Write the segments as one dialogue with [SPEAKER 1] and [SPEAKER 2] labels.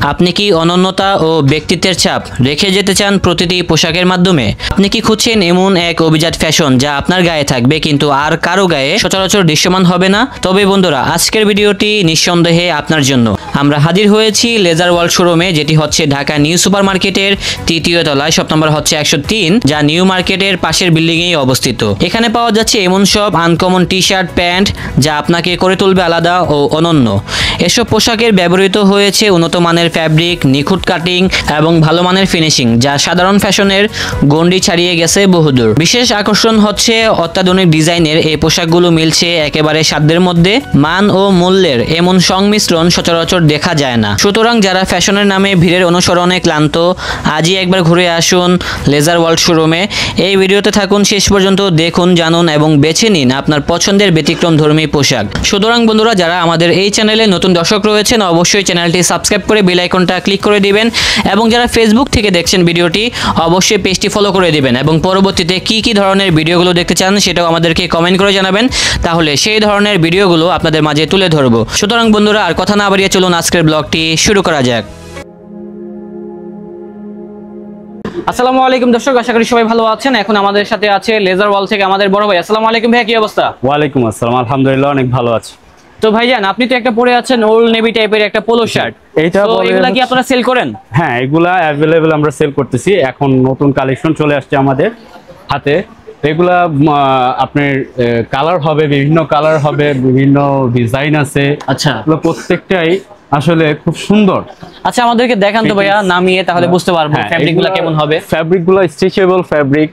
[SPEAKER 1] আপনি কি অনন্যতা ও ব্যক্তিত্বের ছাপ রেখে যেতে চান প্রতিটি পোশাকের মাধ্যমে? আপনি কি খুঁজছেন এমন এক অভিজাত ফ্যাশন যা আপনার গায়ে থাকবে কিন্তু আর কারো গায়ে সচরাচর দৃশ্যমান হবে না? তবে বন্ধুরা, আজকের ভিডিওটি নিঃসন্দেহে আপনার জন্য। আমরা হাজির হয়েছি লেজার ওয়ার্ল্ড শোরুমে, যেটি হচ্ছে ঢাকা নিউ সুপার মার্কেটের ৩য় তলায়, শপ নম্বর হচ্ছে ১০৩, যা নিউ মার্কেটের পাশের বিল্ডিংয়েই অবস্থিত। এখানে পাওয়া যাচ্ছে এমন সব আনকমন টি শার্ট, প্যান্ট যা আপনাকে করে তুলবে আলাদা ও অনন্য। এসব পোশাকের ব্যবহৃত হয়েছে উন্নত মানের ফ্যাব্রিক, নিখুঁত কাটিং এবং ভালো মানের ফিনিশিং, যা সাধারণ ফ্যাশনের গণ্ডি ছাড়িয়ে গেছে বহুদূর। বিশেষ আকর্ষণ হচ্ছে অত্যাধুনিক ডিজাইনের এই পোশাকগুলো মিলছে একেবারে সাধ্যের মধ্যে। মান ও মূল্যের এমন সংমিশ্রণ সচরাচর দেখা যায় না। সুতরাং যারা ফ্যাশনের নামে ভিড়ের অনুসরণে ক্লান্ত, আজই একবার ঘুরে আসুন লেজার ওয়ার্ল্ড শোরুমে। এই ভিডিওতে থাকুন শেষ পর্যন্ত, দেখুন, জানুন এবং বেছে নিন আপনার পছন্দের ব্যতিক্রমধর্মী পোশাক। সুতরাং বন্ধুরা, যারা আমাদের এই চ্যানেলে নতুন দর্শক রয়েছেন, অবশ্যই চ্যানেলটি সাবস্ক্রাইব করে বেল আইকনটা ক্লিক করে দিবেন, এবং যারা ফেসবুক থেকে দেখছেন ভিডিওটি, অবশ্যই পেজটি ফলো করে দিবেন, এবং পরবর্তীতে কি ধরনের ভিডিওগুলো দেখতে চান সেটাও আমাদেরকে কমেন্ট করে জানাবেন। তাহলে সেই ধরনের ভিডিওগুলো আপনাদের মাঝে তুলে ধরবো। সুতরাং বন্ধুরা, আর কথা না বাড়িয়ে চলুন আজকের ব্লগটি শুরু করা যাক। আসসালামু আলাইকুম দর্শক, আশা করি সবাই ভালো আছেন। এখন আমাদের সাথে আছে লেজার ওয়াল থেকে আমাদের বড় ভাই। আসসালামু আলাইকুম ভাই, কি অবস্থা?
[SPEAKER 2] ওয়ালাইকুম আসসালাম, আলহামদুলিল্লাহ অনেক ভালো আছি।
[SPEAKER 1] তো ভাইজান, আপনি তো একটা পরে আছেন ওল্ড নেভি টাইপের একটা পোলো শার্ট, এগুলা কি আপনারা সেল করেন?
[SPEAKER 2] হ্যাঁ, এগুলা অ্যাভেলেবেল আমরা সেল করতেছি। এখন নতুন কালেকশন চলে আসছে আমাদের হাতে। এগুলা আপনার কালার হবে, বিভিন্ন কালার হবে, বিভিন্ন ডিজাইন আছে।
[SPEAKER 1] আচ্ছা,
[SPEAKER 2] প্রত্যেকটাই আসলে খুব সুন্দর।
[SPEAKER 1] আচ্ছা, আমাদেরকে দেখান তো ভাইয়া নামিয়ে, তাহলে বুঝতে পারবো ফ্যাব্রিকগুলো কেমন হবে।
[SPEAKER 2] ফ্যাব্রিকগুলো স্ট্রেচেবল ফ্যাব্রিক,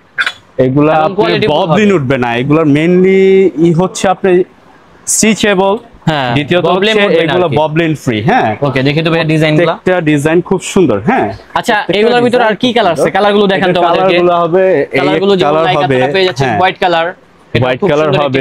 [SPEAKER 2] এগুলা ববলিন উঠবে না। এগুলোর মেইনলি হচ্ছে আপনি স্টিচেবল, দ্বিতীয়ত হচ্ছে এগুলো ববলিন ফ্রি। হ্যাঁ,
[SPEAKER 1] ওকে, দেখি তো ভাইয়া ডিজাইনগুলো।
[SPEAKER 2] একটা ডিজাইন খুব সুন্দর। হ্যাঁ,
[SPEAKER 1] আচ্ছা, এগুলোর ভিতরে আর কি কালার আছে? কালারগুলো দেখান তো আমাদেরকে।
[SPEAKER 2] কালারগুলো হবে,
[SPEAKER 1] কালারগুলো যেমন লাইক আপনারা পেয়ে যাচ্ছেন, হোয়াইট কালার,
[SPEAKER 2] হোয়াইট কালার হবে,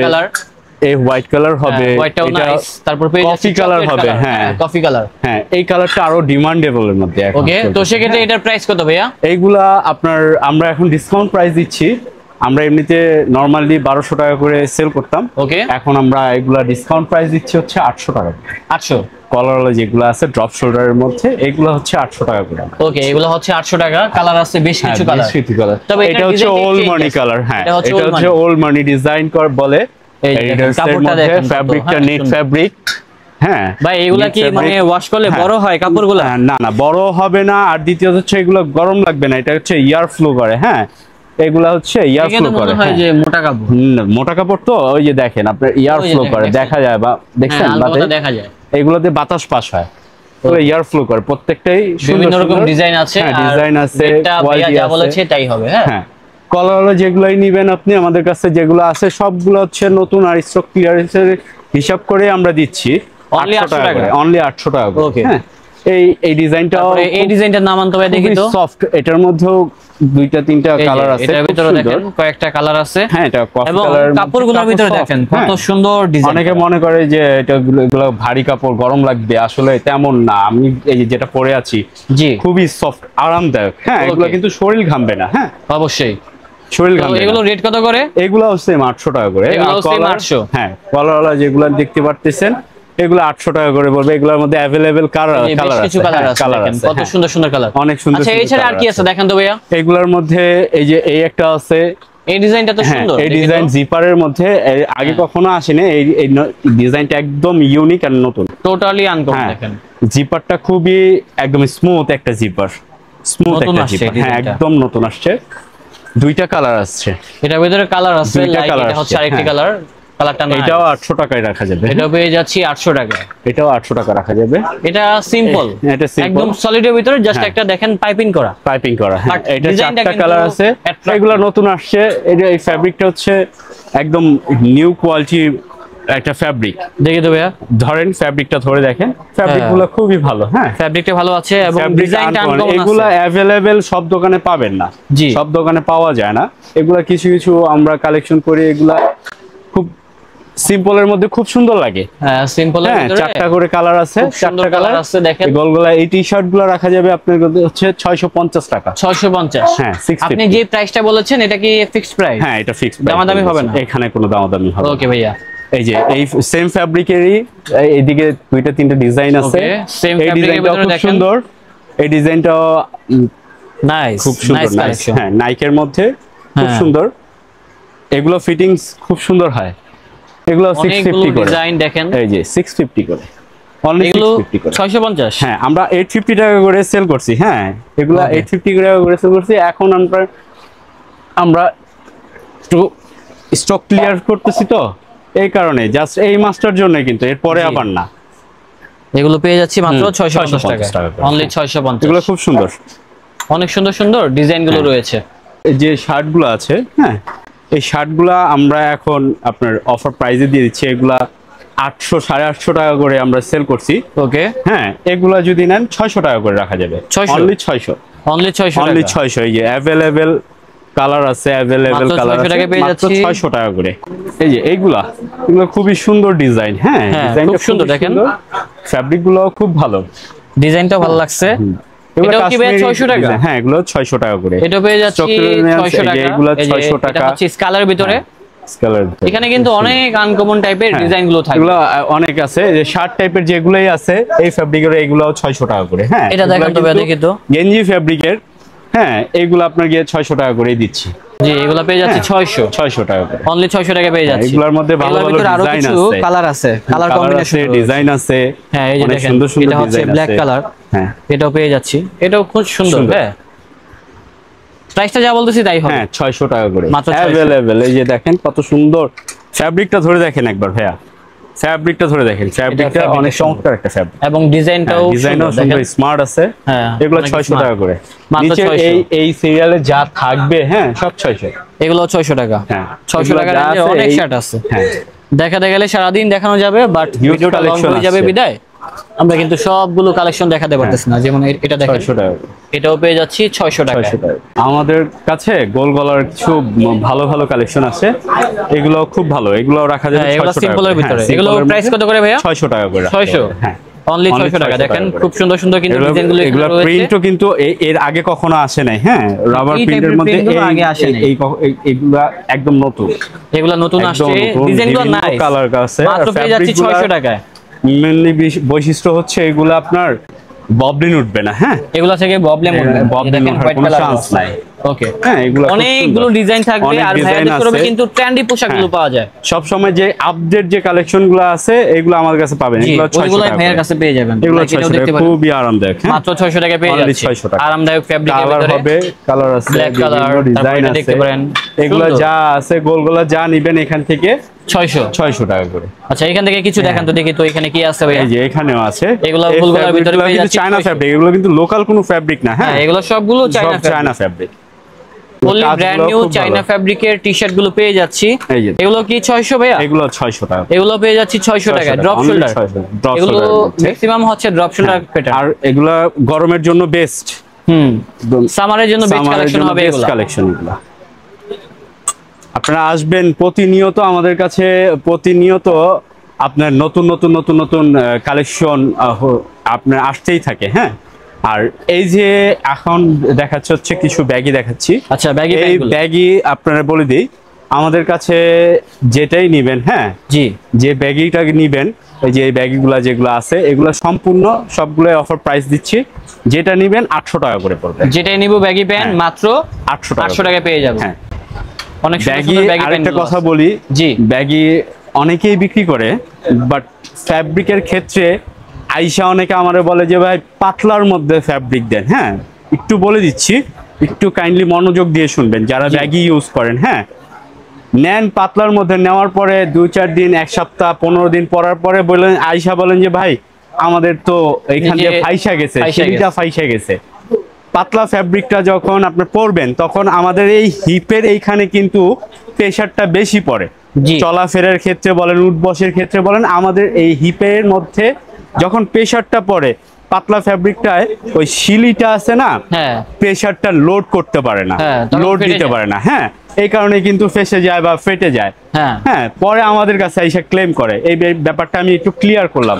[SPEAKER 2] এই হোয়াইট কালার হবে,
[SPEAKER 1] হোয়াইটটাও নাইস। তারপর পেয়ে যাচ্ছেন
[SPEAKER 2] কফি কালার হবে। হ্যাঁ,
[SPEAKER 1] কফি কালার।
[SPEAKER 2] হ্যাঁ, এই কালারটা আরো ডিমান্ডেবল এর মধ্যে।
[SPEAKER 1] ওকে, তো সেক্ষেত্রে এটার প্রাইস কত ভাইয়া?
[SPEAKER 2] এইগুলা আপনার আমরা এখন ডিসকাউন্ট প্রাইস দিচ্ছি। আমরা এমনিতে নরমালি 1200 টাকা করে সেল করতাম।
[SPEAKER 1] ওকে,
[SPEAKER 2] এখন আমরা এগুলা ডিসকাউন্ট প্রাইস দিচ্ছি হচ্ছে 800 টাকা।
[SPEAKER 1] 800
[SPEAKER 2] কলারওয়ালা যেগুলো আছে ড্রপ শোল্ডারের মধ্যে, এগুলো হচ্ছে 800 টাকা করে।
[SPEAKER 1] ওকে, এগুলো হচ্ছে 800 টাকা। কালার আছে বেশ কিছু কালার।
[SPEAKER 2] তবে এটা হচ্ছে ওল্ড মানি কালার। হ্যাঁ, এটা হচ্ছে ওল্ড মানি ডিজাইন কর বলে।
[SPEAKER 1] কাপড়টা দেখেন,
[SPEAKER 2] ফ্যাব্রিকটা নেট ফ্যাব্রিক। হ্যাঁ
[SPEAKER 1] ভাই, এগুলা কি মানে ওয়াশ করলে বড় হয় কাপড়গুলো?
[SPEAKER 2] না না, বড় হবে না। আর দ্বিতীয়ত হচ্ছে এগুলো গরম লাগবে না। এটা হচ্ছে ইয়ার ফ্লো করে। হ্যাঁ, এগুলা হচ্ছে ইয়ার ফ্লো করে।
[SPEAKER 1] হয় যে মোটা কাপড়,
[SPEAKER 2] মোটা কাপড় তো ওই যে দেখেন আপনার ইয়ার ফ্লো করে, দেখা যায় বা দেখছেন
[SPEAKER 1] দেখা যায়।
[SPEAKER 2] এগুলোতে বাতাস পাস হয়, তো ইয়ার ফ্লো করে। প্রত্যেকটাই
[SPEAKER 1] বিভিন্ন রকম ডিজাইন আছে,
[SPEAKER 2] ডিজাইন আছে,
[SPEAKER 1] কোয়ালিটি যা বলেছে তাই হবে। হ্যাঁ,
[SPEAKER 2] কলারওয়ালা যেগুলাই নিবেন আপনি, আমাদের কাছে যেগুলো আছে সবগুলো হচ্ছে নতুন আর স্টক ক্লিয়ারেন্সের হিসাব করে আমরা দিচ্ছি।
[SPEAKER 1] অনলি 800 টাকা,
[SPEAKER 2] অনলি 800 টাকা। ওকে, এই ডিজাইনটাও,
[SPEAKER 1] এই ডিজাইনটার নাম আনতে হবে, দেখি তো।
[SPEAKER 2] সফট, এটার মধ্যেও দুইটা তিনটা কালার আছে।
[SPEAKER 1] এটার ভিতরে দেখেন কয়েকটা কালার আছে।
[SPEAKER 2] হ্যাঁ, এটা কফি
[SPEAKER 1] এবং
[SPEAKER 2] কালার।
[SPEAKER 1] কাপড়গুলোর ভিতরে দেখেন কত সুন্দর ডিজাইন।
[SPEAKER 2] অনেকে মনে করে যে এগুলো ভারী কাপড়, গরম লাগবে, আসলে তেমন না। আমি এই যেটা পরে আছি, জি, খুবই সফট, আরামদায়ক। হ্যাঁ, এগুলো কিন্তু শরীর ঘামবে না। হ্যাঁ,
[SPEAKER 1] অবশ্যই
[SPEAKER 2] শরীর ঘামবে।
[SPEAKER 1] এগুলো রেট কত করে?
[SPEAKER 2] এগুলো হচ্ছে 800 টাকা করে। হ্যাঁ, কলারওয়ালা যেগুলো দেখতে পারতেছেন এগুলো 800 টাকা করে পড়বে। এগুলোর মধ্যে अवेलेबल কালার আছে,
[SPEAKER 1] কত সুন্দর সুন্দর কালার।
[SPEAKER 2] অনেক সুন্দর।
[SPEAKER 1] আচ্ছা, এছাড়া আর কি আছে দেখান তো ভাইয়া।
[SPEAKER 2] এগুলোর মধ্যে এই যে এই একটা আছে,
[SPEAKER 1] এই ডিজাইনটা তো সুন্দর।
[SPEAKER 2] এই ডিজাইন জিপারের মধ্যে আগে কখনো আসেনি। এই ডিজাইনটা একদম ইউনিক আর নতুন,
[SPEAKER 1] টোটালি আনকমন। দেখেন
[SPEAKER 2] জিপারটা খুবই একদম স্মুথ একটা জিপার, স্মুথ একটা জিপার। হ্যাঁ, একদম নতুন আসছে। দুইটা কালার আসছে,
[SPEAKER 1] এটার ভিতরে কালার আছে, লাইক এটা হচ্ছে আরেকটি কালার। কালারটা না,
[SPEAKER 2] এটাও 800 টাকায় রাখা যাবে।
[SPEAKER 1] এটাও পেয়ে যাচ্ছি 800 টাকা।
[SPEAKER 2] এটাও 800 টাকা রাখা যাবে।
[SPEAKER 1] এটা সিম্পল, একদম সলিডের ভিতরে জাস্ট একটা দেখেন পাইপিং করা। হ্যাঁ, এটা চারটা কালার আছে।
[SPEAKER 2] এগুলো নতুন আসছে। এই ফ্যাব্রিকটা হচ্ছে একদম নিউ কোয়ালিটি একটা ফ্যাব্রিক।
[SPEAKER 1] দেখি তো ভাইয়া,
[SPEAKER 2] ধরেন ফ্যাব্রিকটা ধরে দেখেন, ফ্যাব্রিকগুলো খুবই ভালো। হ্যাঁ,
[SPEAKER 1] ফ্যাব্রিকটা ভালো আছে এবং ডিজাইনটা আনকমন আছে।
[SPEAKER 2] এগুলো अवेलेबल সব দোকানে পাবেন না, সব দোকানে পাওয়া যায় না। এগুলা কিছু কিছু আমরা কালেকশন করি। এগুলা খুব সিম্পলের মধ্যে খুব সুন্দর লাগে।
[SPEAKER 1] হ্যাঁ, সিম্পলের ভিতরে
[SPEAKER 2] চারটা করে কালার আছে, চারটা কালার আছে। দেখেন গোলগোলা এই টি-শার্টগুলো রাখা যাবে আপনার হচ্ছে 650 টাকা।
[SPEAKER 1] 650।
[SPEAKER 2] হ্যাঁ,
[SPEAKER 1] আপনি যে প্রাইসটা বলেছেন এটা কি ফিক্সড প্রাইস?
[SPEAKER 2] হ্যাঁ, এটা ফিক্সড প্রাইস,
[SPEAKER 1] দামাদামি হবে না
[SPEAKER 2] এখানে কোনো দামাদামি হবে না।
[SPEAKER 1] ওকে ভাইয়া,
[SPEAKER 2] এই যে এই সেম ফ্যাব্রিকেরই এইদিকে দুইটা তিনটা ডিজাইন আছে।
[SPEAKER 1] সেম
[SPEAKER 2] এই
[SPEAKER 1] ফ্যাব্রিকের
[SPEAKER 2] ডিজাইনটা
[SPEAKER 1] ভিতরে
[SPEAKER 2] খুব
[SPEAKER 1] দেখেন
[SPEAKER 2] সুন্দর। এই ডিজাইনটাও
[SPEAKER 1] নাইস,
[SPEAKER 2] খুব সুন্দর,
[SPEAKER 1] নাইস
[SPEAKER 2] নাইস।
[SPEAKER 1] কালেকশন।
[SPEAKER 2] হ্যাঁ, নাইকের মধ্যে খুব
[SPEAKER 1] হ্যাঁ।
[SPEAKER 2] সুন্দর। এগুলো ফিটিংস খুব সুন্দর হয়। এগুলো
[SPEAKER 1] অনেকগুলো
[SPEAKER 2] 650 করে।
[SPEAKER 1] ডিজাইন দেখেন,
[SPEAKER 2] এই যে 650 করে, অনলি
[SPEAKER 1] এগুলো
[SPEAKER 2] 650 করে।
[SPEAKER 1] 650।
[SPEAKER 2] হ্যাঁ, আমরা 850 টাকা করে সেল করছি। হ্যাঁ, এগুলা
[SPEAKER 1] Okay.
[SPEAKER 2] 850 টাকা করে সেল করছি। এখন আমরা একটু স্টক ক্লিয়ার করতেছি, তো এই কারণে জাস্ট এই মাস্টার জন্য, কিন্তু এরপরে
[SPEAKER 1] জি।
[SPEAKER 2] আবার না।
[SPEAKER 1] এগুলো পেয়ে যাচ্ছি মাত্র 650 টাকা,
[SPEAKER 2] 650 টাকা করে।
[SPEAKER 1] অনলি
[SPEAKER 2] হ্যাঁ।
[SPEAKER 1] 650।
[SPEAKER 2] এগুলো খুব সুন্দর।
[SPEAKER 1] অনেক সুন্দর সুন্দর ডিজাইন গুলো
[SPEAKER 2] হ্যাঁ।
[SPEAKER 1] রয়েছে।
[SPEAKER 2] এই যে শার্টগুলো আছে, হ্যাঁ, এই শার্টগুলা আমরা এখন আপনার অফার প্রাইসে দিয়ে দিচ্ছি। এগুলা 800 850 টাকা করে আমরা সেল করছি।
[SPEAKER 1] ওকে,
[SPEAKER 2] হ্যাঁ, এগুলা যদি নেন 600 টাকা করে রাখা যাবে।
[SPEAKER 1] 600?
[SPEAKER 2] অনলি 600,
[SPEAKER 1] অনলি 600
[SPEAKER 2] অনলি
[SPEAKER 1] টাকা।
[SPEAKER 2] 600। এই যে অ্যাভেলেবেল কালার আছে, অ্যাভেলেবেল
[SPEAKER 1] মাত্র
[SPEAKER 2] কালার
[SPEAKER 1] 600
[SPEAKER 2] আছে,
[SPEAKER 1] টাকায় পেয়ে
[SPEAKER 2] মাত্র
[SPEAKER 1] যাচ্ছি।
[SPEAKER 2] 600 টাকা করে। এই যে এগুলো খুবই সুন্দর ডিজাইন। হ্যাঁ,
[SPEAKER 1] হ্যাঁ,
[SPEAKER 2] ডিজাইনটা
[SPEAKER 1] খুব সুন্দর, দেখেন।
[SPEAKER 2] ফ্যাব্রিক গুলো খুব ভালো।
[SPEAKER 1] ডিজাইনটাও ভালো লাগছে।
[SPEAKER 2] এগুলো
[SPEAKER 1] এটাও কি ভাই
[SPEAKER 2] কাশ্মীরি
[SPEAKER 1] 600 টাকা?
[SPEAKER 2] ডিজাইন। হ্যাঁ, এগুলো 600 টাকা করে।
[SPEAKER 1] এটা পেয়ে যাচ্ছি
[SPEAKER 2] Stock clearance,
[SPEAKER 1] 600
[SPEAKER 2] এই যে
[SPEAKER 1] টাকা।
[SPEAKER 2] এগুলো
[SPEAKER 1] এই যে
[SPEAKER 2] 600
[SPEAKER 1] এটা
[SPEAKER 2] টাকা।
[SPEAKER 1] হচ্ছে স্কালার ভিতরে।
[SPEAKER 2] স্কেলার
[SPEAKER 1] এখানে কিন্তু অনেক আনকমন টাইপের
[SPEAKER 2] হ্যাঁ,
[SPEAKER 1] ডিজাইন গুলো থাকে।
[SPEAKER 2] এগুলো অনেক আছে। যে শার্ট টাইপের যেগুলোই আছে এই ফ্যাব্রিকের, এগুলোও 600 টাকা করে। হ্যাঁ,
[SPEAKER 1] এটা দেখেন তো ভাই, দেখি তো।
[SPEAKER 2] গেঞ্জি ফ্যাব্রিকের। হ্যাঁ, এইগুলো আপনার গিয়ে 600 টাকা করেই দিচ্ছি।
[SPEAKER 1] জি, এগুলো পেয়ে যাচ্ছি 600,
[SPEAKER 2] 600 টাকা করে।
[SPEAKER 1] অনলি 600 টাকা পেয়ে যাচ্ছি।
[SPEAKER 2] এগুলোর মধ্যে ভালো
[SPEAKER 1] এগুলোর
[SPEAKER 2] ভালো
[SPEAKER 1] ভিতরে আরো
[SPEAKER 2] ডিজাইন
[SPEAKER 1] কিছু
[SPEAKER 2] আছে,
[SPEAKER 1] কালার আছে, কালার কম্বিনেশন
[SPEAKER 2] ডিজাইন আছে।
[SPEAKER 1] হ্যাঁ, এই যে
[SPEAKER 2] অনেক
[SPEAKER 1] দেখেন,
[SPEAKER 2] সুন্দর সুন্দর
[SPEAKER 1] এটা হচ্ছে
[SPEAKER 2] ডিজাইন
[SPEAKER 1] ব্ল্যাক
[SPEAKER 2] আছে।
[SPEAKER 1] কালার।
[SPEAKER 2] হ্যাঁ,
[SPEAKER 1] এটাও পেয়ে যাচ্ছি, এটাও খুব সুন্দর।
[SPEAKER 2] সুন্দর।
[SPEAKER 1] হ্যাঁ, প্রাইসটা যা বলতেছি তাই হবে।
[SPEAKER 2] হ্যাঁ, 600 টাকা করে
[SPEAKER 1] মাত্র 600।
[SPEAKER 2] অ্যাভেলেবেল। এই যে দেখেন কত সুন্দর ফ্যাব্রিকটা, ধরে দেখেন একবার ভাইয়া, ফ্যাব্রিকটা ধরে দেখেন। ফ্যাব্রিকটা
[SPEAKER 1] fabric
[SPEAKER 2] অনেক
[SPEAKER 1] সুন্দর।
[SPEAKER 2] চমৎকার একটা ফ্যাব্রিক।
[SPEAKER 1] এবং ডিজাইনটাও
[SPEAKER 2] ডিজাইনও
[SPEAKER 1] সুন্দর,
[SPEAKER 2] সুন্দর,
[SPEAKER 1] দেখেন।
[SPEAKER 2] স্মার্ট আছে।
[SPEAKER 1] হ্যাঁ,
[SPEAKER 2] এগুলো
[SPEAKER 1] অনেক
[SPEAKER 2] 600
[SPEAKER 1] smart।
[SPEAKER 2] টাকা করে।
[SPEAKER 1] মাত্র
[SPEAKER 2] নিচে
[SPEAKER 1] 600।
[SPEAKER 2] এই সিরিয়ালে যা থাকবে, হ্যাঁ, সব 600।
[SPEAKER 1] এগুলো 600 টাকা।
[SPEAKER 2] হ্যাঁ,
[SPEAKER 1] 600
[SPEAKER 2] এগুলো
[SPEAKER 1] টাকার
[SPEAKER 2] যা
[SPEAKER 1] রেঞ্জে
[SPEAKER 2] আছে
[SPEAKER 1] অনেক
[SPEAKER 2] এই-
[SPEAKER 1] শার্ট আছে।
[SPEAKER 2] হ্যাঁ,
[SPEAKER 1] দেখাতে গেলে সারাদিন দেখানো যাবে, বাট
[SPEAKER 2] Huge
[SPEAKER 1] ভিডিওটা লং
[SPEAKER 2] collection
[SPEAKER 1] হয়ে যাবে
[SPEAKER 2] আছে।
[SPEAKER 1] বিদায় আমরা কিন্তু সবগুলো কালেকশন দেখাতে পারতেছি না। যেমন এটা দেখেন,
[SPEAKER 2] 600 টাকা করে।
[SPEAKER 1] এটাও পেয়ে যাচ্ছি 600 টাকা।
[SPEAKER 2] 600 টাকা। আমাদের কাছে গোল গলার কিছু ভালো ভালো কালেকশন আছে। এগুলো খুব ভালো, এগুলো রাখা যাবে
[SPEAKER 1] হ্যাঁ, এগুলো
[SPEAKER 2] 600 টাকা
[SPEAKER 1] সিম্পলের
[SPEAKER 2] করে।
[SPEAKER 1] ভিতরে।
[SPEAKER 2] হ্যাঁ,
[SPEAKER 1] এগুলো
[SPEAKER 2] simple এর
[SPEAKER 1] প্রাইস
[SPEAKER 2] মধ্যে
[SPEAKER 1] কত করে ভাইয়া?
[SPEAKER 2] 600 টাকা করে রাখতে
[SPEAKER 1] 600?
[SPEAKER 2] হবে। হ্যাঁ,
[SPEAKER 1] অনলি
[SPEAKER 2] Only
[SPEAKER 1] 600 টাকা।
[SPEAKER 2] 600
[SPEAKER 1] দেখেন
[SPEAKER 2] করে।
[SPEAKER 1] খুব সুন্দর সুন্দর কিন্তু ডিজাইনগুলো
[SPEAKER 2] এগুলো
[SPEAKER 1] এখানে রয়েছে।
[SPEAKER 2] প্রিন্টও কিন্তু এর আগে কখনো আসে নাই। হ্যাঁ, রাবার
[SPEAKER 1] এই
[SPEAKER 2] প্রিন্টের
[SPEAKER 1] type-এর
[SPEAKER 2] মধ্যে
[SPEAKER 1] printগুলো আগে আসে নাই।
[SPEAKER 2] এইগুলা একদম নতুন,
[SPEAKER 1] এগুলো নতুন
[SPEAKER 2] একদম
[SPEAKER 1] আসছে,
[SPEAKER 2] নতুন,
[SPEAKER 1] ডিজাইনগুলো
[SPEAKER 2] বিভিন্ন
[SPEAKER 1] নাইস।
[SPEAKER 2] কালার আছে।
[SPEAKER 1] মাত্র পেয়ে যাচ্ছি 600 টাকায়।
[SPEAKER 2] মেইনলি বৈশিষ্ট্য হচ্ছে এগুলো আপনার ববলিন উঠবে না। হ্যাঁ,
[SPEAKER 1] এগুলা থেকে প্রবলেম উঠবে,
[SPEAKER 2] ববলিন ওঠার কোনো চান্স নাই।
[SPEAKER 1] ওকে,
[SPEAKER 2] হ্যাঁ, এগুলো খুব
[SPEAKER 1] অনেকগুলো
[SPEAKER 2] সুন্দর।
[SPEAKER 1] ডিজাইন থাকবে।
[SPEAKER 2] অনেক
[SPEAKER 1] আর
[SPEAKER 2] ডিজাইন
[SPEAKER 1] ভাইয়াদের শোরুমে
[SPEAKER 2] আছে।
[SPEAKER 1] কিন্তু ট্রেন্ডি পোশাকগুলো
[SPEAKER 2] হ্যাঁ।
[SPEAKER 1] পাওয়া যায়।
[SPEAKER 2] সব সময় যে আপডেট যে কালেকশন গুলো আছে এগুলো আমাদের কাছে পাবেন।
[SPEAKER 1] জি,
[SPEAKER 2] এগুলো 600
[SPEAKER 1] ওইগুলাই
[SPEAKER 2] টাকা
[SPEAKER 1] ভাইয়ের
[SPEAKER 2] করে।
[SPEAKER 1] কাছে পেয়ে যাবেন।
[SPEAKER 2] এগুলো
[SPEAKER 1] লাইক এটাও
[SPEAKER 2] 600
[SPEAKER 1] দেখতে
[SPEAKER 2] টাকা,
[SPEAKER 1] পারেন।
[SPEAKER 2] খুবই আরামদায়ক। হ্যাঁ,
[SPEAKER 1] মাত্র 600 টাকায় পেয়ে
[SPEAKER 2] Only
[SPEAKER 1] যাচ্ছি।
[SPEAKER 2] 600 টাকা।
[SPEAKER 1] আরামদায়ক ফ্যাব্রিকের
[SPEAKER 2] কালার
[SPEAKER 1] ভিতরে।
[SPEAKER 2] হবে, কালার আছে,
[SPEAKER 1] Black color,
[SPEAKER 2] বিভিন্ন
[SPEAKER 1] তারপর
[SPEAKER 2] ডিজাইন
[SPEAKER 1] এটা
[SPEAKER 2] আছে।
[SPEAKER 1] দেখতে পারেন।
[SPEAKER 2] এগুলো
[SPEAKER 1] সুন্দর।
[SPEAKER 2] যা আছে গোলগুলো যা নিবেন এখান থেকে
[SPEAKER 1] 600।
[SPEAKER 2] 600 টাকা করে।
[SPEAKER 1] আচ্ছা, এখান থেকে কিছু দেখান তো দেখি তো, এখানে কি আছে ভাইয়া?
[SPEAKER 2] এই যে এখানেও আছে।
[SPEAKER 1] এগুলো
[SPEAKER 2] এই
[SPEAKER 1] ফুলগুলোর
[SPEAKER 2] fabric
[SPEAKER 1] ভিতরে
[SPEAKER 2] গুলো
[SPEAKER 1] পেয়ে
[SPEAKER 2] কিন্তু
[SPEAKER 1] যাচ্ছি
[SPEAKER 2] চায়না
[SPEAKER 1] 600
[SPEAKER 2] ফ্যাব্রিক, এগুলো কিন্তু লোকাল কোনো ফ্যাব্রিক না। হ্যাঁ,
[SPEAKER 1] হ্যাঁ, এগুলো সবগুলো China
[SPEAKER 2] China fabric.
[SPEAKER 1] Fully brand new China ফ্যাব্রিকের টি-শার্ট গুলো পেয়ে যাচ্ছি।
[SPEAKER 2] এই যে।
[SPEAKER 1] এগুলো কি 600 ভাইয়া?
[SPEAKER 2] এগুলো 600 টাকা।
[SPEAKER 1] এগুলো পেয়ে যাচ্ছি 600 টাকা। ড্রপ
[SPEAKER 2] Only
[SPEAKER 1] শোল্ডার,
[SPEAKER 2] 600 drop
[SPEAKER 1] এগুলো
[SPEAKER 2] shoulder এর মধ্যে।
[SPEAKER 1] ম্যাক্সিমাম হচ্ছে ড্রপ শোল্ডার প্যাটার্ন।
[SPEAKER 2] আর এগুলা গরমের জন্য বেস্ট,
[SPEAKER 1] সামারের জন্য বেস্ট কালেকশন হবে এগুলো।
[SPEAKER 2] কালেকশন এগুলা। আপনারা আসবেন প্রতিনিয়ত আমাদের কাছে, প্রতিনিয়ত আপনার নতুন নতুন নতুন নতুন কালেকশন আপনার আসতেই থাকে। হ্যাঁ, আর এই যে এখন দেখাচ্ছে হচ্ছে কিছু ব্যাগই দেখাচ্ছি।
[SPEAKER 1] আচ্ছা, ব্যাগি
[SPEAKER 2] এই ব্যাগই আপনারা বলে দিই, আমাদের কাছে যেটাই নিবেন, হ্যাঁ,
[SPEAKER 1] জি,
[SPEAKER 2] যে ব্যাগিটা নিবেন, এই যে এই ব্যাগগুলা যেগুলো আছে এগুলো সম্পূর্ণ সবগুলো অফার প্রাইস দিচ্ছি। যেটা নিবেন 800 টাকা করে পড়বে।
[SPEAKER 1] যেটাই নিব ব্যাগি প্যান্ট
[SPEAKER 2] হ্যাঁ।
[SPEAKER 1] মাত্র 800 টাকায় পেয়ে যাবেন।
[SPEAKER 2] হ্যাঁ,
[SPEAKER 1] অনেক সুন্দর
[SPEAKER 2] ব্যাগি
[SPEAKER 1] সুন্দর ব্যাগি প্যান্ট।
[SPEAKER 2] আরেকটা কথা বলি,
[SPEAKER 1] জি,
[SPEAKER 2] ব্যাগি অনেকেই বিক্রি করে, বাট ফ্যাব্রিকের ক্ষেত্রে আইসা অনেকে আমারে বলে যে ভাই পাতলার মধ্যে ফ্যাব্রিক দেন। হ্যাঁ, একটু বলে দিচ্ছি, একটু কাইন্ডলি মনোযোগ দিয়ে শুনবেন যারা ব্যাগি ইউজ করেন। হ্যাঁ, নেন পাতলার মধ্যে, নেওয়ার পরে 2-4 দিন, 1 সপ্তাহ, 15 দিন পরার পরে বলেন, আইসা বলেন যে ভাই আমাদের তো এইখান দিয়ে ফাইসা গেছে, সেটা ফাইসা গেছে। পাতলা ফ্যাব্রিকটা যখন আপনি পরবেন তখন আমাদের এই হিপের এইখানে কিন্তু প্রেশারটা বেশি পড়ে। চলাফেরার ক্ষেত্রে বলেন, উঠবসের ক্ষেত্রে বলেন, আমাদের এই হিপের মধ্যে যখন প্রেশারটা পড়ে পাতলা ফ্যাব্রিকটায় ওই শিলিটা আছে না, প্রেশারটা লোড করতে পারে না, লোড দিতে পারে না। হ্যাঁ, এই কারণে কিন্তু ফেসে যায় বা ফেটে যায়। হ্যাঁ, পরে আমাদের কাছে এসে ক্লেম করে। এই ব্যাপারটা আমি একটু ক্লিয়ার করলাম।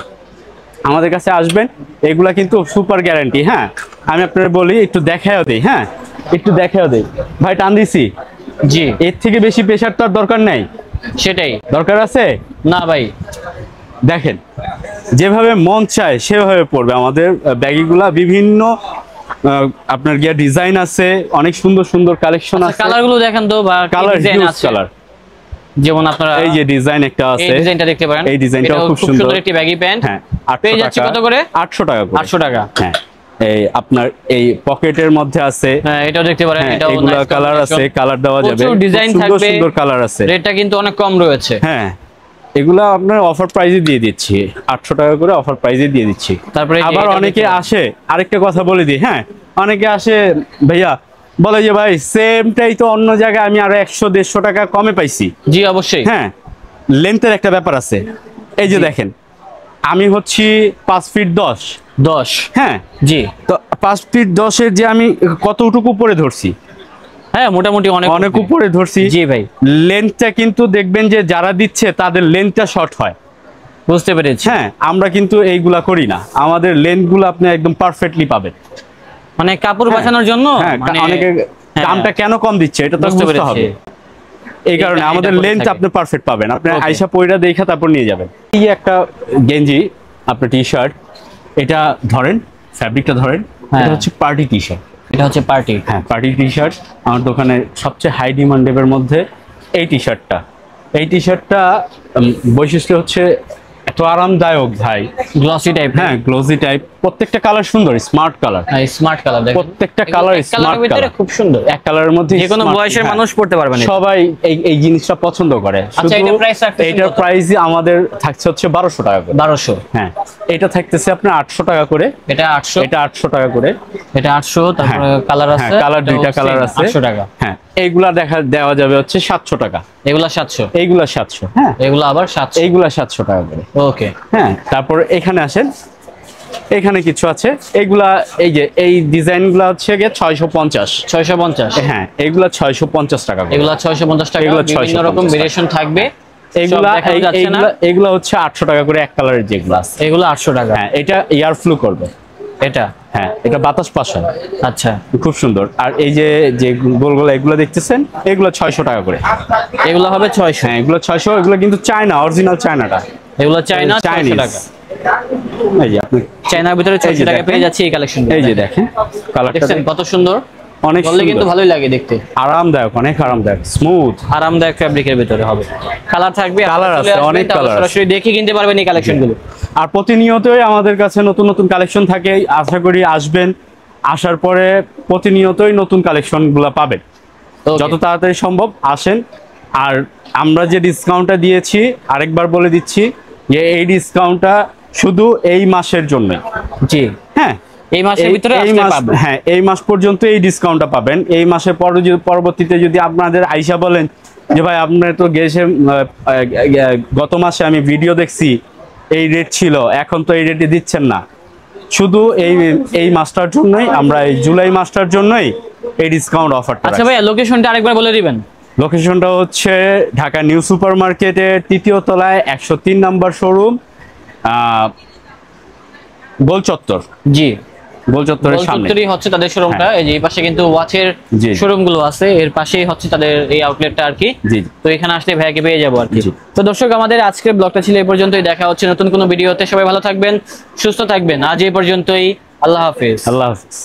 [SPEAKER 2] আমাদের কাছে আসবেন, এগুলা কিন্তু সুপার গ্যারান্টি। হ্যাঁ, আমি আপনাদের বলি একটু দেখাও দেই। হ্যাঁ, একটু দেখাও দেই। ভাই টান দিছি।
[SPEAKER 1] জি,
[SPEAKER 2] এর থেকে বেশি প্রেশার তো আর দরকার নাই।
[SPEAKER 1] সেটাই
[SPEAKER 2] দরকার আছে
[SPEAKER 1] না ভাই।
[SPEAKER 2] দেখেন যেভাবে মন চায় সেভাবে পড়বে। আমাদের ব্যাগিগুলা বিভিন্ন আপনার গিয়া ডিজাইন আছে, অনেক সুন্দর সুন্দর কালেকশন আছে।
[SPEAKER 1] কালার গুলো দেখেন তো, বা
[SPEAKER 2] কালার
[SPEAKER 1] ডিজাইন
[SPEAKER 2] হিউজ
[SPEAKER 1] আছে
[SPEAKER 2] কালার।
[SPEAKER 1] যেমন আপনারা
[SPEAKER 2] এই যে ডিজাইন একটা
[SPEAKER 1] এই
[SPEAKER 2] আছে,
[SPEAKER 1] ডিজাইনটা দেখতে পারেন,
[SPEAKER 2] এই ডিজাইনটাও
[SPEAKER 1] এটাও
[SPEAKER 2] খুব
[SPEAKER 1] খুব
[SPEAKER 2] সুন্দর।
[SPEAKER 1] সুন্দর একটি ব্যাগি প্যান্ট।
[SPEAKER 2] হ্যাঁ,
[SPEAKER 1] পেয়ে যাচ্ছে কত করে?
[SPEAKER 2] 800 টাকা করে।
[SPEAKER 1] 800 টাকা।
[SPEAKER 2] হ্যাঁ, এই আপনার এই পকেটের মধ্যে আছে।
[SPEAKER 1] হ্যাঁ, এটাও দেখতে পারেন,
[SPEAKER 2] হ্যাঁ,
[SPEAKER 1] এটাও
[SPEAKER 2] এগুলা
[SPEAKER 1] nice
[SPEAKER 2] কালার আছে,
[SPEAKER 1] combination।
[SPEAKER 2] কালার দেওয়া যাবে,
[SPEAKER 1] প্রচুর ডিজাইন
[SPEAKER 2] সুন্দর
[SPEAKER 1] থাকবে,
[SPEAKER 2] সুন্দর কালার আছে।
[SPEAKER 1] রেটটা কিন্তু অনেক কম রয়েছে।
[SPEAKER 2] হ্যাঁ, এগুলা আপনার অফার প্রাইজে দিয়ে দিচ্ছি, 800 টাকা করে অফার প্রাইজে দিয়ে দিচ্ছি।
[SPEAKER 1] তারপরে
[SPEAKER 2] আবার অনেকে আসে, আরেকটা কথা বলে দিই, হ্যাঁ, অনেকে আসে ভাইয়া বলে যে ভাই সেমটাই তো অন্য জায়গায় আমি আরো 100-150 টাকা কমে পাইছি।
[SPEAKER 1] জি অবশ্যই।
[SPEAKER 2] হ্যাঁ, লেন্থের একটা ব্যাপার আছে। এই যে দেখেন, আমি হচ্ছি 5 ফিট 10। হ্যাঁ
[SPEAKER 1] জি,
[SPEAKER 2] তো 5 ফিট 10-এর যে আমি কতটুকু উপরে ধরছি?
[SPEAKER 1] হ্যাঁ, মোটামুটি অনেক
[SPEAKER 2] উপরে ধরছি।
[SPEAKER 1] জি ভাই,
[SPEAKER 2] লেন্থটা কিন্তু দেখবেন যে যারা দিচ্ছে তাদের লেন্থটা শর্ট হয়।
[SPEAKER 1] বুঝতে পেরেছি।
[SPEAKER 2] হ্যাঁ, আমরা কিন্তু এইগুলা করি না, আমাদের লেন্থগুলো আপনি একদম পারফেক্টলি পাবেন।
[SPEAKER 1] মানে কাপড় বাঁচানোর জন্য
[SPEAKER 2] হ্যাঁ,
[SPEAKER 1] মানে
[SPEAKER 2] অনেকে দামটা কেন কম দিচ্ছে এটা তো
[SPEAKER 1] বুঝতে
[SPEAKER 2] বুঝতে
[SPEAKER 1] পেরেছি।
[SPEAKER 2] হবে। এই কারণে
[SPEAKER 1] এটা
[SPEAKER 2] আমাদের
[SPEAKER 1] করে
[SPEAKER 2] লেন্থ
[SPEAKER 1] থাকে।
[SPEAKER 2] আপনি পারফেক্ট পাবেন, আপনি
[SPEAKER 1] Okay.
[SPEAKER 2] আইসা পয়রা দেখা তারপর নিয়ে যাবেন। এই একটা গেঞ্জি, আপনার টি শার্ট, এটা ধরেন, ফ্যাব্রিকটা ধরেন,
[SPEAKER 1] হ্যাঁ।
[SPEAKER 2] এটা হচ্ছে পার্টি টি শার্ট।
[SPEAKER 1] এটা হচ্ছে পার্টি।
[SPEAKER 2] হ্যাঁ, পার্টি টি শার্ট আমার দোকানে সবচেয়ে হাই ডিমান্ডের মধ্যে এই টি শার্টটা। এই টি শার্টটা বৈশিষ্ট্য হচ্ছে এত আরামদায়ক ভাই।
[SPEAKER 1] Glossy type.
[SPEAKER 2] হ্যাঁ, গ্লোজি টাইপ, প্রত্যেকটা কালার সুন্দর, স্মার্ট কালার।
[SPEAKER 1] হ্যাঁ, স্মার্ট কালার দেখেন,
[SPEAKER 2] প্রত্যেকটা কালার স্মার্ট কালার,
[SPEAKER 1] খুব সুন্দর।
[SPEAKER 2] এক কালারের মধ্যে
[SPEAKER 1] যে কোনো
[SPEAKER 2] smart,
[SPEAKER 1] বয়সের
[SPEAKER 2] হ্যাঁ।
[SPEAKER 1] মানুষ পড়তে পারবেন এটা।
[SPEAKER 2] সবাই এই জিনিসটা পছন্দ করে।
[SPEAKER 1] আচ্ছা,
[SPEAKER 2] শুধু
[SPEAKER 1] এটার price রাখতেছেন
[SPEAKER 2] এটার
[SPEAKER 1] কত?
[SPEAKER 2] প্রাইস আমাদের থাকছে হচ্ছে 1200 টাকা করে।
[SPEAKER 1] 1200।
[SPEAKER 2] হ্যাঁ, এটা থাকতেছে আপনার 800 টাকা করে।
[SPEAKER 1] এটা 800।
[SPEAKER 2] এটা 800 টাকা করে।
[SPEAKER 1] এটা 800। তারপরে
[SPEAKER 2] হ্যাঁ,
[SPEAKER 1] কালার আছে,
[SPEAKER 2] হ্যাঁ, কালার
[SPEAKER 1] এটাও
[SPEAKER 2] দুইটা কালার
[SPEAKER 1] same,
[SPEAKER 2] আছে।
[SPEAKER 1] 800 টাকা।
[SPEAKER 2] হ্যাঁ, এইগুলা দেওয়া যাবে হচ্ছে 700 টাকা।
[SPEAKER 1] এগুলা 700।
[SPEAKER 2] এইগুলা 700। হ্যাঁ,
[SPEAKER 1] এগুলা আবার 700।
[SPEAKER 2] এইগুলা 700 টাকা করে।
[SPEAKER 1] ওকে।
[SPEAKER 2] হ্যাঁ, তারপর এখানে আসেন, এখানে কিছু আছে, এইগুলা এই যে এই ডিজাইনগুলো হচ্ছে গিয়ে 650।
[SPEAKER 1] 650।
[SPEAKER 2] হ্যাঁ, এইগুলা 650 টাকা করে।
[SPEAKER 1] এগুলা 650 টাকা।
[SPEAKER 2] এগুলা
[SPEAKER 1] বিভিন্ন
[SPEAKER 2] 650
[SPEAKER 1] রকম
[SPEAKER 2] টাকা।
[SPEAKER 1] ভেরিয়েশন থাকবে।
[SPEAKER 2] এইগুলা
[SPEAKER 1] সব দেখানো যাচ্ছে না।
[SPEAKER 2] এইগুলা হচ্ছে 800 টাকা করে এক কালারের যেগুলো আছে।
[SPEAKER 1] এগুলো 800 টাকা।
[SPEAKER 2] হ্যাঁ, এটা এয়ার ফ্লো করবে।
[SPEAKER 1] এটা
[SPEAKER 2] হ্যাঁ, এটা বাতাস পাস হয়,
[SPEAKER 1] আচ্ছা।
[SPEAKER 2] খুব সুন্দর। আর এই যে যে গোলগোলা এগুলো দেখতেছেন, এগুলো 600 টাকা করে।
[SPEAKER 1] এগুলো হবে 600।
[SPEAKER 2] হ্যাঁ, এগুলো 600। এগুলো কিন্তু চায়না, অরিজিনাল চায়নাটা,
[SPEAKER 1] এগুলো চায়না, 600
[SPEAKER 2] চাইনিজ।
[SPEAKER 1] টাকা।
[SPEAKER 2] এই যে আপনি
[SPEAKER 1] চায়নার ভিতরে
[SPEAKER 2] এই যে
[SPEAKER 1] 600 টাকা
[SPEAKER 2] দেখেন,
[SPEAKER 1] পেয়ে যাচ্ছে এই কালেকশন।
[SPEAKER 2] এই যে দেখেন কালারটা
[SPEAKER 1] দেখছেন কত সুন্দর,
[SPEAKER 2] অনেক
[SPEAKER 1] বললে কিন্তু
[SPEAKER 2] সুন্দর,
[SPEAKER 1] ভালোই লাগে দেখতে।
[SPEAKER 2] আরামদায়ক, অনেক আরামদায়ক, স্মুথ,
[SPEAKER 1] আরামদায়ক ফ্যাব্রিকের ভিতরে হবে। কালার থাকবে,
[SPEAKER 2] কালার
[SPEAKER 1] চলে
[SPEAKER 2] আছে,
[SPEAKER 1] আসবেন,
[SPEAKER 2] অনেক
[SPEAKER 1] তারপর
[SPEAKER 2] কালার আছে।
[SPEAKER 1] সরাসরি দেখে কিনতে পারবেন এই কালেকশনগুলো।
[SPEAKER 2] আর প্রতিনিয়তই আমাদের কাছে নতুন নতুন কালেকশন থাকে, আশা করি আসবেন, আসার পরে প্রতিনিয়তই নতুন কালেকশনগুলো পাবেন।
[SPEAKER 1] Okay.
[SPEAKER 2] যত তাড়াতাড়ি সম্ভব আসেন। আর আমরা যে ডিসকাউন্টটা দিয়েছি আরেকবার বলে দিচ্ছি যে এই ডিসকাউন্টটা শুধু এই মাসের জন্য।
[SPEAKER 1] জি,
[SPEAKER 2] হ্যাঁ,
[SPEAKER 1] এই মাসের ভিতরে
[SPEAKER 2] এই
[SPEAKER 1] আসলে
[SPEAKER 2] মাস,
[SPEAKER 1] পাবেন।
[SPEAKER 2] হ্যাঁ, এই মাস পর্যন্ত এই ডিসকাউন্টটা পাবেন। এই মাসের পরবর্তীতে যদি আপনাদের আইসা বলেন যে ভাই আপনার তো গেছে গত মাসে আমি ভিডিও দেখছি এই রেট ছিল, এখন তো এই রেটে দিচ্ছেন না, শুধু এই মাসটার জন্যই, আমরা এই জুলাই মাসটার জন্যই এই ডিসকাউন্ট অফারটা।
[SPEAKER 1] আচ্ছা ভাইয়া, লোকেশনটা আরেকবার বলে দিবেন।
[SPEAKER 2] লোকেশনটা হচ্ছে ঢাকা নিউ সুপার মার্কেটের 3য় তলায় 103 নম্বর শোরুম, গোল চত্বর।
[SPEAKER 1] জি,
[SPEAKER 2] গোল চত্বরের সামনে।
[SPEAKER 1] গোলচত্বরই হচ্ছে তাদের শোরুমটা।
[SPEAKER 2] হ্যাঁ।
[SPEAKER 1] এই যে এই পাশে কিন্তু ওয়াচের
[SPEAKER 2] জি।
[SPEAKER 1] শোরুম গুলো আছে, এর পাশেই হচ্ছে তাদের এই আউটলেটটা আর কি।
[SPEAKER 2] জি।
[SPEAKER 1] তো এখানে আসলে ভাইয়াকে পেয়ে যাবো আর কি।
[SPEAKER 2] জি।
[SPEAKER 1] তো দর্শক, আমাদের আজকের ব্লগটা ছিল এই পর্যন্তই। দেখা হচ্ছে নতুন কোনো ভিডিওতে। সবাই ভালো থাকবেন, সুস্থ থাকবেন। আজ এই পর্যন্তই। আল্লাহ হাফেজ।
[SPEAKER 2] আল্লাহ হাফিজ।